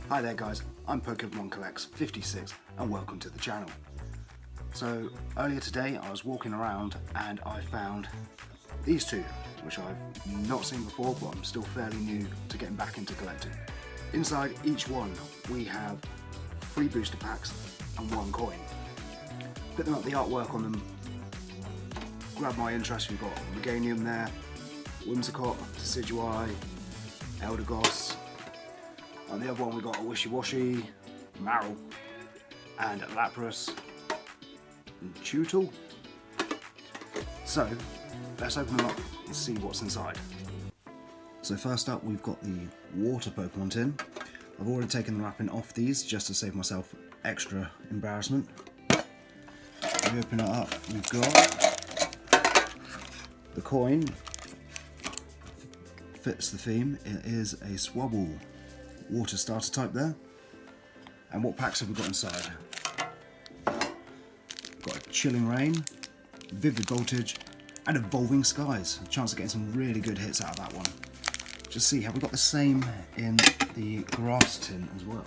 Hi there guys, I'm Pokémon Collects 56 and welcome to the channel. So earlier today I was walking around and I found these two, which I've not seen before, but I'm still fairly new to getting back into collecting. Inside each one we have 3 booster packs and 1 coin. Picking up the artwork on them grabbed my interest. We've got Reganium there, Whimsicott, Decidueye, Eldegoss. On the other one we got a Wishy-Washy, Marrow, and Lapras, and Chewtle. So let's open them up and see what's inside. So first up we've got the water Pokemon tin. I've already taken the wrapping off these just to save myself extra embarrassment. We open it up, we've got the coin. Fits the theme. It is a Swabble water starter type there. And what packs have we got inside? Got a Chilling Rain, Vivid Voltage, and Evolving Skies. A chance of getting some really good hits out of that one. Just see, have we got the same in the grass tin as well?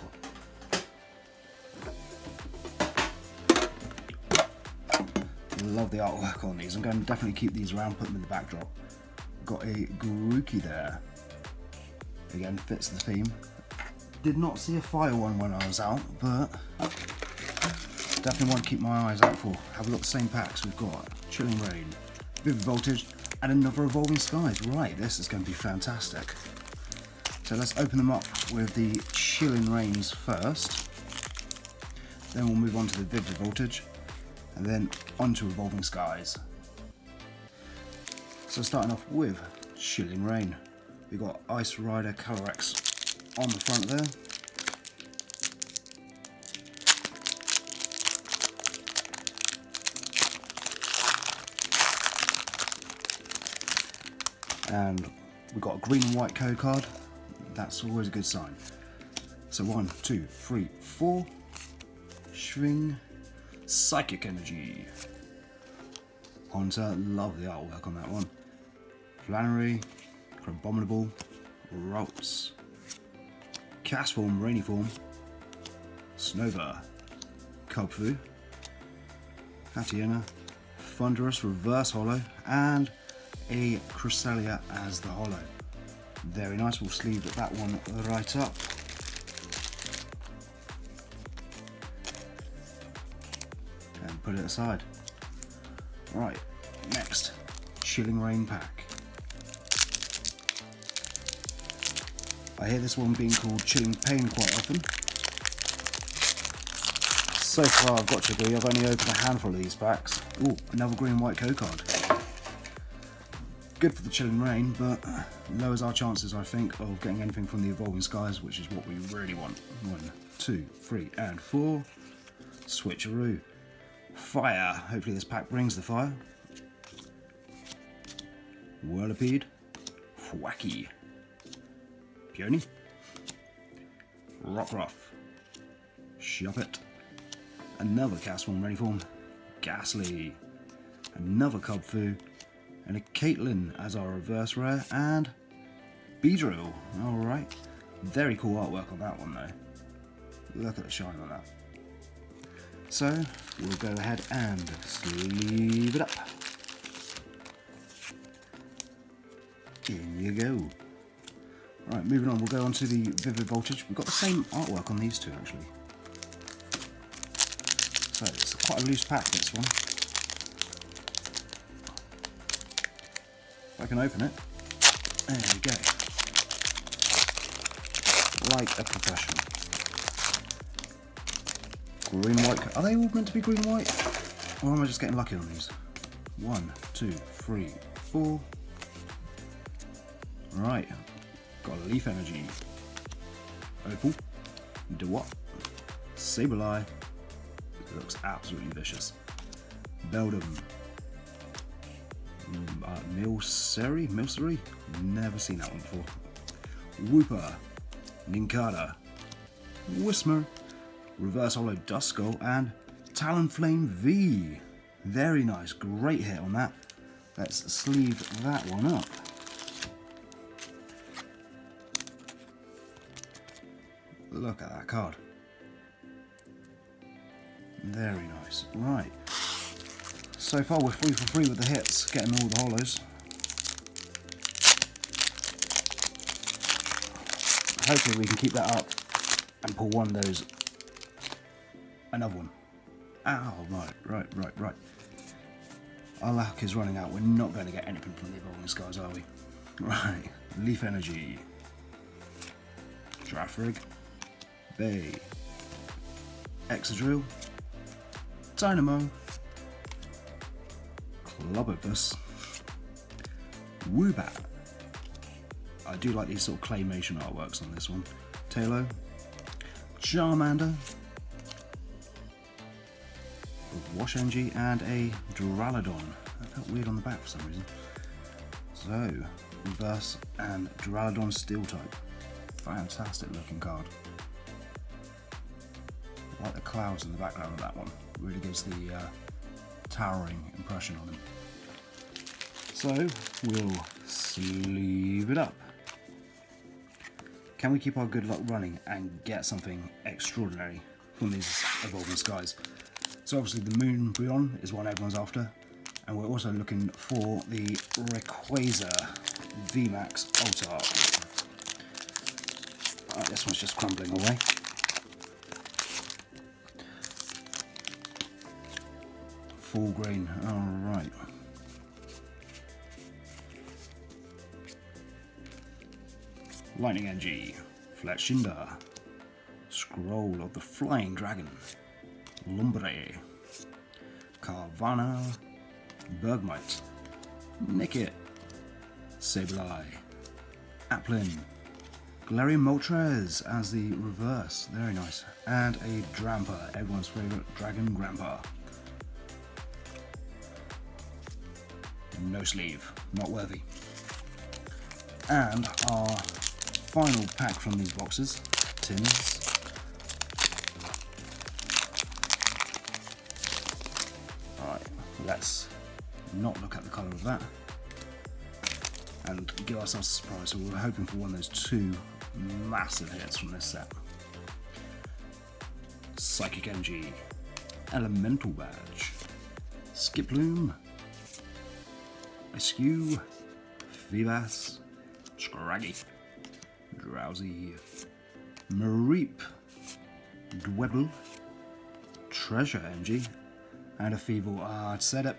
I love the artwork on these. I'm going to definitely keep these around, put them in the backdrop. Got a Grookey there. Again, fits the theme. Did not see a fire one when I was out, but definitely want to keep my eyes out for. Have we got the same packs? We've got Chilling Rain, Vivid Voltage, and another Evolving Skies. Right, this is going to be fantastic. So let's open them up with the Chilling Rains first. Then we'll move on to the Vivid Voltage, and then onto Evolving Skies. So starting off with Chilling Rain. We've got Ice Rider Calyrex on the front there. And we've got a green and white code card. That's always a good sign. So 1, 2, 3, 4. String. Psychic Energy. Haunter, love the artwork on that one. Flannery, Crabominable, Ralts, Castform, Rainy Form, Snova, Cubfu, Hatiena, Thunderous Reverse Holo, and a Cresselia as the Holo. Very nice, we'll sleeve that one right up. And put it aside. Right, next, Chilling Rain pack. I hear this one being called Chilling Pain quite often. So far I've got to agree, I've only opened a handful of these packs. Ooh, another green and white code card. Good for the Chilling Rain, but lowers our chances, I think, of getting anything from the Evolving Skies, which is what we really want. 1, 2, 3, and 4. Switcheroo. Fire. Hopefully this pack brings the fire. Whirlipede. Thwacky. Peony. Rockruff. Shuppet. Another Castform Ready Form. Ghastly. Another Cubfu. And a Caitlyn as our reverse rare. And Beedrill. Alright. Very cool artwork on that one though. Look at the shine on that. So we'll go ahead and sleeve it up. In you go. Right, moving on, we'll go on to the Vivid Voltage. We've got the same artwork on these two actually. So it's quite a loose pack, this one. If I can open it. There we go. Like a professional. Green and white. Are they all meant to be green and white? Or am I just getting lucky on these? 1, 2, 3, 4. Right. Got a Leaf Energy. Opal. Dewott. Sableye. Looks absolutely vicious. Beldum. Milcery? Never seen that one before. Wooper. Nincada. Whismer. Reverse Holo Duskull, and Talonflame V. Very nice, great hit on that. Let's sleeve that one up. Look at that card. Very nice. Right. So far we're 3 for 3 with the hits, getting all the hollows. Hopefully we can keep that up and pull one of those. Another one. Ow, right. Our luck is running out. We're not going to get anything from the Evolving Skies, are we? Right. Leaf Energy. Giraffrig. Bay. Exadrill. Dynamo. Clobopus. Woobat. I do like these sort of claymation artworks on this one. Tailo. Charmander. Wash Energy and a Duraludon. That felt weird on the back for some reason. So, reverse and Duraludon Steel type. Fantastic looking card. I like the clouds in the background of that one. Really gives the towering impression on him. So, we'll sleeve it up. Can we keep our good luck running and get something extraordinary from these Evolving Skies? So obviously the Moon Brionne is one everyone's after, and we're also looking for the Rayquaza VMAX Ultra. Right, this one's just crumbling away. Full green, alright. Lightning Energy, Fletchinder, Scroll of the Flying Dragon, Lumbre, Carvana, Bergmite, Nickit, Sableye, Applin, Galarian Moltres as the reverse, very nice, and a Drampa, everyone's favourite Dragon Grandpa. No sleeve, not worthy. And our final pack from these boxes, tins. Alright, let's not look at the colour of that and give ourselves a surprise. So we're hoping for one of those two massive hits from this set. Psychic Energy, Elemental Badge, Skiploom, Askew, Vivas, Scraggy, Drowsy, Mareep, Dwebble, Treasure Energy, and a Feeble. I'd said it,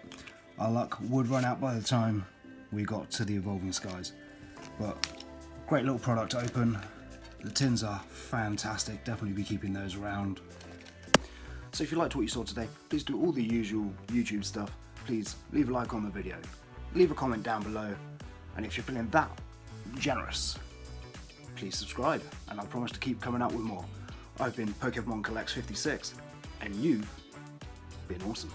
our luck would run out by the time we got to the Evolving Skies. But great little product to open. The tins are fantastic, definitely be keeping those around. So if you liked what you saw today, please do all the usual YouTube stuff. Please leave a like on the video, leave a comment down below, and if you're feeling that generous, please subscribe, and I promise to keep coming out with more. I've been Pokémon Collects 56, and you've been awesome.